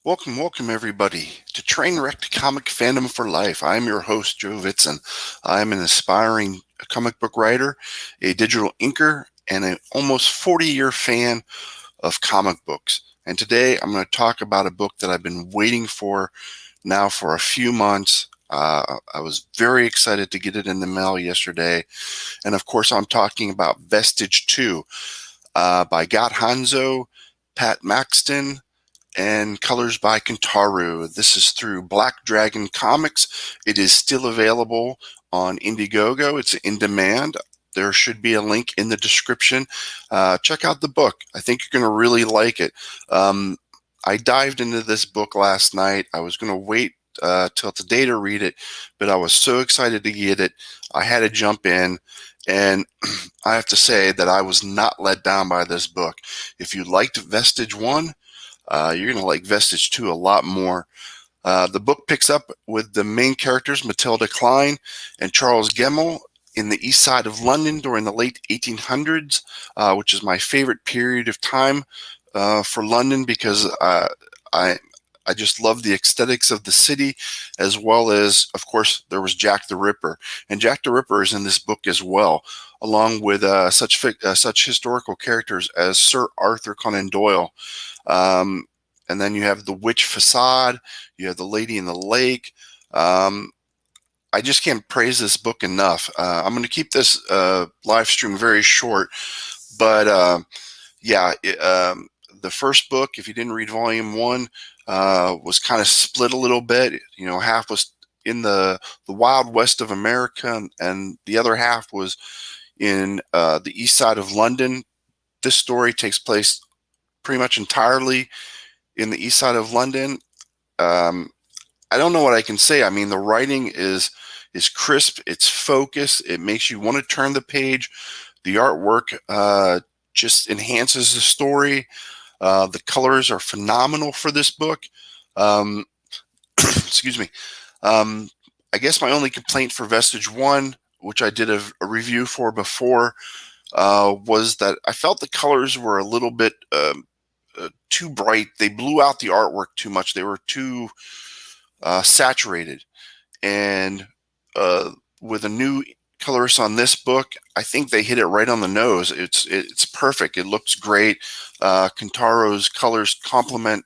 Welcome everybody to Trainwreck Comic Fandom for Life. I'm your host, Joe Vitson. I'm an aspiring comic book writer, a digital inker, and an almost 40-year fan of comic books. And today I'm going to talk about a book that I've been waiting for now for a few months. I was very excited to get it in the mail yesterday. And of course, I'm talking about Vestige 2 by Got Hanzo, Pat Maxton, and colors by Kentaro. This is through Black Dragon Comics. It is still available on Indiegogo. It's in demand. There should be a link in the description. Check out the book. I think you're going to really like it. I dived into this book last night. I was going to wait till today to read it, but I was so excited to get it. I had to jump in, and I have to say that I was not let down by this book. If you liked Vestige 1, you're going to like Vestige 2 a lot more. The book picks up with the main characters, Matilda Klein and Charles Gemmell, in the east side of London during the late 1800s, which is my favorite period of time for London because I just love the aesthetics of the city, as well as, of course, there was Jack the Ripper. And Jack the Ripper is in this book as well, along with such historical characters as Sir Arthur Conan Doyle. And then you have the Witch Facade, you have the Lady in the Lake. I just can't praise this book enough. I'm going to keep this live stream very short, but the first book, if you didn't read volume 1, was kind of split a little bit. You know, half was in the wild west of America, and the other half was in the east side of London. This story takes place pretty much entirely in the east side of London. I don't know what I can say. I mean, the writing is crisp, it's focused, it makes you want to turn the page. The artwork just enhances the story. The colors are phenomenal for this book. Excuse me. I guess my only complaint for Vestige 1, which I did a review for before, was that I felt the colors were a little bit too bright. They blew out the artwork too much. They were too saturated. And with a new colorist on this book, I think they hit it right on the nose. It's perfect. It looks great. Kentaro's colors complement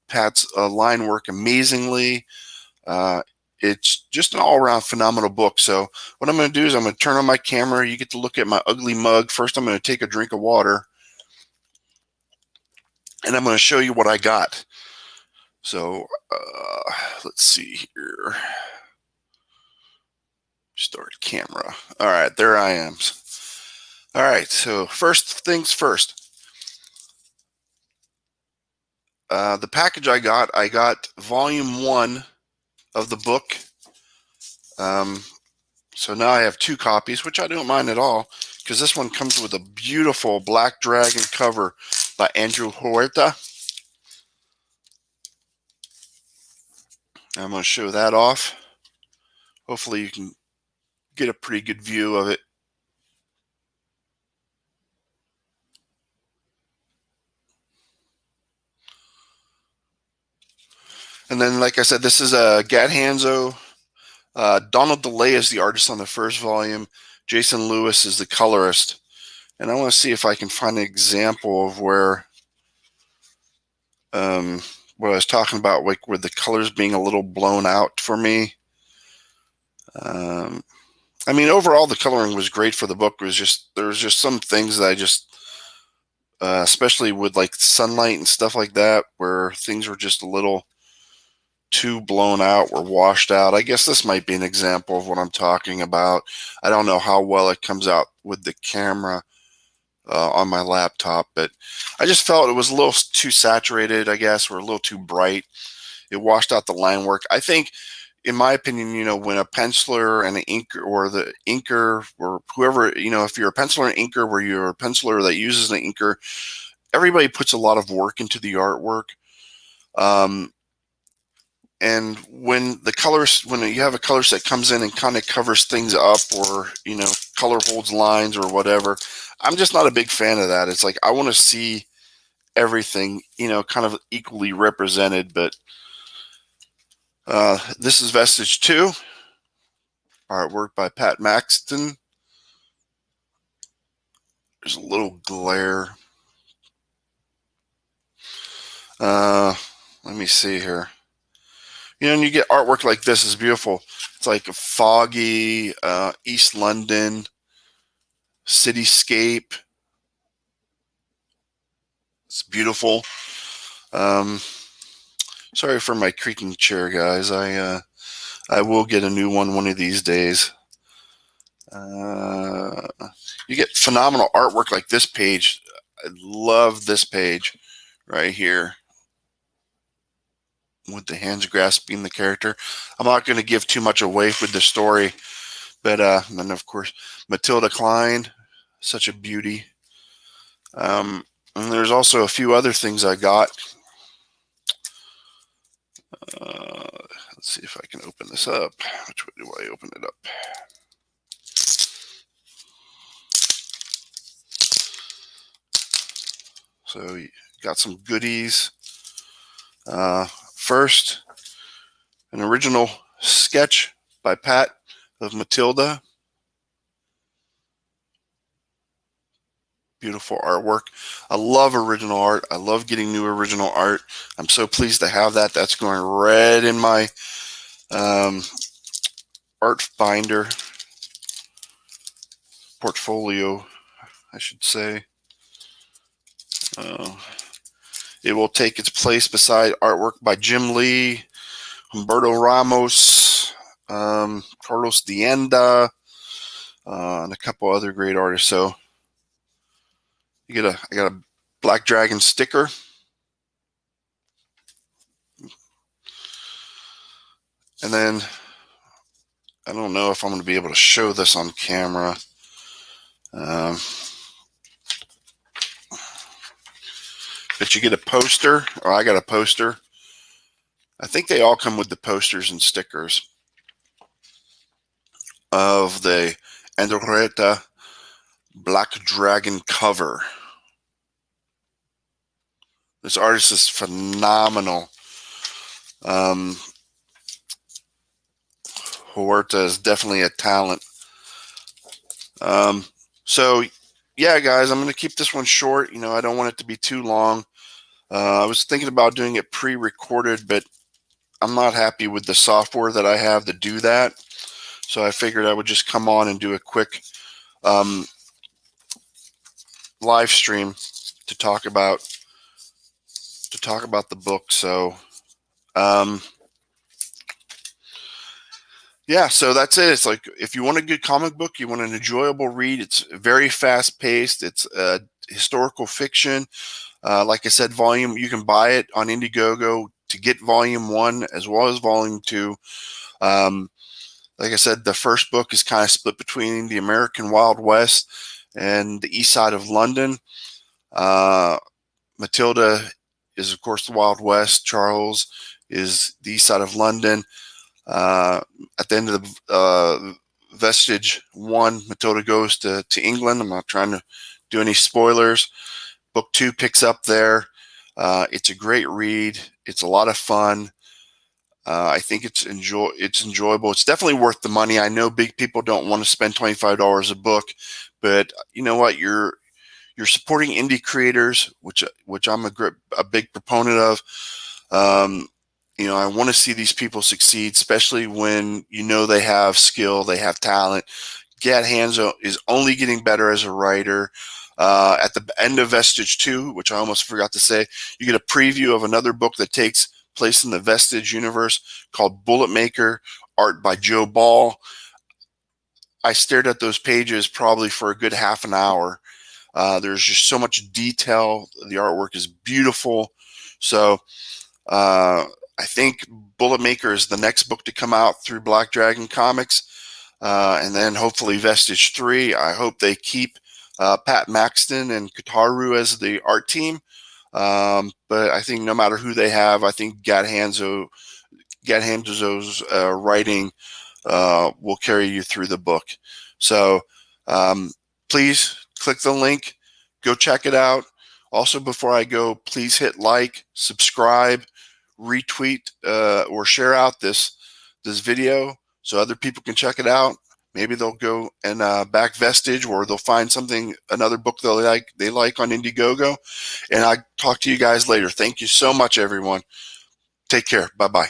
Pat's line work amazingly. It's just an all-around phenomenal book. So what I'm going to do is I'm going to turn on my camera. You get to look at my ugly mug. First, I'm going to take a drink of water, and I'm going to show you what I got. So let's see here. Start camera. All right, there I am. All right, so first things first. The package I got volume 1 of the book. So now I have 2 copies, which I don't mind at all, because this one comes with a beautiful Black Dragon cover by Andrew Huerta. I'm going to show that off. Hopefully you can get a pretty good view of it. And then, like I said, this is a Gat Hanzo. Donald DeLay is the artist on the first volume. Jason Lewis is the colorist. And I want to see if I can find an example of where what I was talking about, like with the colors being a little blown out for me. I mean, overall, the coloring was great for the book. There was just some things that I just, especially with like sunlight and stuff like that, where things were just a little too blown out or washed out. I guess this might be an example of what I'm talking about. I don't know how well it comes out with the camera on my laptop, but I just felt it was a little too saturated, I guess, or a little too bright. It washed out the line work. I think, in my opinion, you know, when a penciler and an inker, or the inker, or whoever, you know, if you're a penciler and inker, where you're a penciler that uses an inker, everybody puts a lot of work into the artwork. And when you have a color set comes in and kind of covers things up, or, you know, color holds lines or whatever, I'm just not a big fan of that. It's like, I want to see everything, kind of equally represented. But this is Vestige 2, artwork by Pat Maxton. There's a little glare. Let me see here. And you get artwork like this is beautiful. It's like a foggy East London cityscape. It's beautiful. Sorry for my creaking chair, guys. I will get a new one of these days. You get phenomenal artwork like this page. I love this page right here with the hands grasping the character. I'm not going to give too much away with the story, but then of course Matilda Klein, such a beauty. And there's also a few other things I got. Let's see if I can open this up. Which way do I open it up? So you got some goodies. First, an original sketch by Pat of Matilda. Beautiful artwork. I love original art. I love getting new original art. I'm so pleased to have that. That's going right in my art binder portfolio, I should say. It will take its place beside artwork by Jim Lee, Humberto Ramos, Carlos Dienda, and a couple other great artists. So I got a Black Dragon sticker. And then I don't know if I'm going to be able to show this on camera. But you get a poster, or I got a poster. I think they all come with the posters and stickers of the Andorreta Black Dragon cover. This artist is phenomenal. Huerta is definitely a talent. So yeah, guys, I'm going to keep this one short. I don't want it to be too long. I was thinking about doing it pre-recorded, but I'm not happy with the software that I have to do that. So I figured I would just come on and do a quick live stream to talk about the book. So yeah, so that's it. It's like, if you want a good comic book, you want an enjoyable read. It's very fast paced. It's historical fiction. Like I said, you can buy it on Indiegogo to get volume 1 as well as volume 2. Like I said, the first book is kind of split between the American Wild West and the east side of London. Matilda is, of course, the Wild West. Charles is the east side of London. At the end of the Vestige 1, Matilda goes to England. I'm not trying to do any spoilers. Book 2 picks up there. It's a great read. It's a lot of fun. I think it's enjoyable. It's definitely worth the money. I know big people don't want to spend $25 a book, but you know what? You're supporting indie creators, which I'm a big proponent of. I want to see these people succeed, especially when they have skill, they have talent. Gat Hanzo is only getting better as a writer. At the end of Vestige 2, which I almost forgot to say, you get a preview of another book that takes place in the Vestige universe called Bullet Maker, art by Joe Ball. I stared at those pages probably for a good half an hour. There's just so much detail. The artwork is beautiful. So I think Bullet Maker is the next book to come out through Black Dragon Comics. And then hopefully Vestige 3. I hope they keep Pat Maxton and Kataru as the art team. But I think no matter who they have, I think Gat Hanzo's writing will carry you through the book. So please click the link. Go check it out. Also, before I go, please hit like, subscribe, retweet, or share out this video so other people can check it out. Maybe they'll go and back Vestige, or they'll find another book they like on Indiegogo. And I talk to you guys later. Thank you so much, everyone. Take care. Bye-bye.